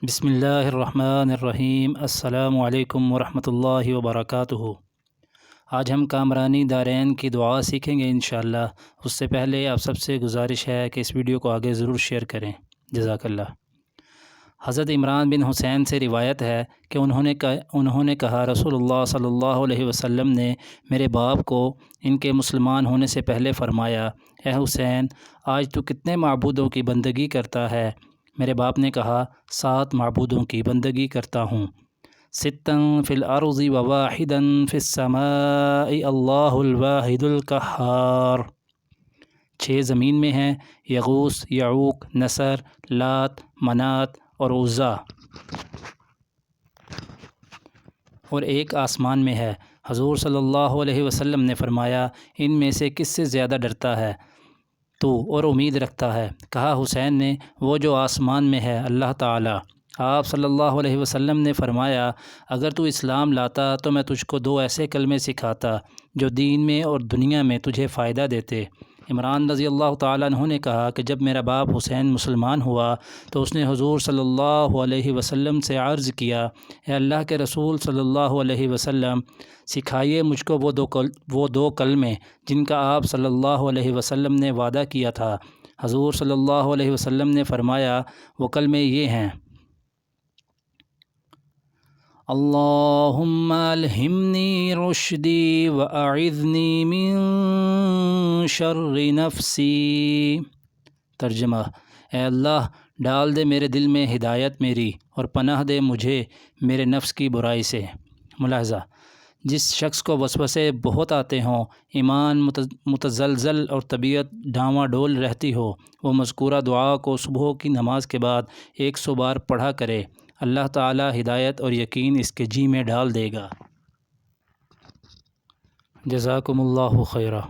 بسم اللہ الرحمن الرحیم۔ السلام علیکم ورحمۃ اللہ وبرکاتہ۔ آج ہم کامرانی دارین کی دعا سیکھیں گے انشاءاللہ۔ اس سے پہلے آپ سب سے گزارش ہے کہ اس ویڈیو کو آگے ضرور شیئر کریں، جزاک اللہ۔ حضرت عمران بن حسین سے روایت ہے کہ انہوں نے کہا رسول اللہ صلی اللہ علیہ وسلم نے میرے باپ کو ان کے مسلمان ہونے سے پہلے فرمایا، اے حسین، آج تو کتنے معبودوں کی بندگی کرتا ہے؟ میرے باپ نے کہا، 7 معبودوں کی بندگی کرتا ہوں۔ 6 فی الارض وواحدا فی السماء اللہ الواحد القہار۔ 6 زمین میں ہیں، یغوث، یعوق، نصر، لات، منات اور عزا، اور 1 آسمان میں ہے۔ حضور صلی اللہ علیہ وسلم نے فرمایا، ان میں سے کس سے زیادہ ڈرتا ہے تو اور امید رکھتا ہے؟ کہا حسین نے، وہ جو آسمان میں ہے، اللہ تعالی۔ آپ صلی اللہ علیہ وسلم نے فرمایا، اگر تو اسلام لاتا تو میں تجھ کو 2 ایسے کلمے سکھاتا جو دین میں اور دنیا میں تجھے فائدہ دیتے۔ عمران رضی اللہ تعالیٰ عنہ نے کہا کہ جب میرا باپ حسین مسلمان ہوا تو اس نے حضور صلی اللہ علیہ وسلم سے عرض کیا، اے اللہ کے رسول صلی اللہ علیہ وسلم، سکھائیے مجھ کو وہ دو کلمے جن کا آپ صلی اللہ علیہ وسلم نے وعدہ کیا تھا۔ حضور صلی اللہ علیہ وسلم نے فرمایا، وہ کلمے یہ ہیں: اللہم الہمنی رشدی واعذنی من شر نفسی۔ ترجمہ: اے اللہ، ڈال دے میرے دل میں ہدایت میری اور پناہ دے مجھے میرے نفس کی برائی سے۔ ملاحظہ: جس شخص کو وسوسے بہت آتے ہوں، ایمان متزلزل اور طبیعت ڈاواں ڈول رہتی ہو، وہ مذکورہ دعا کو صبح کی نماز کے بعد 100 بار پڑھا کرے، اللہ تعالی ہدایت اور یقین اس کے جی میں ڈال دے گا۔ جزاکم اللہ خیرہ۔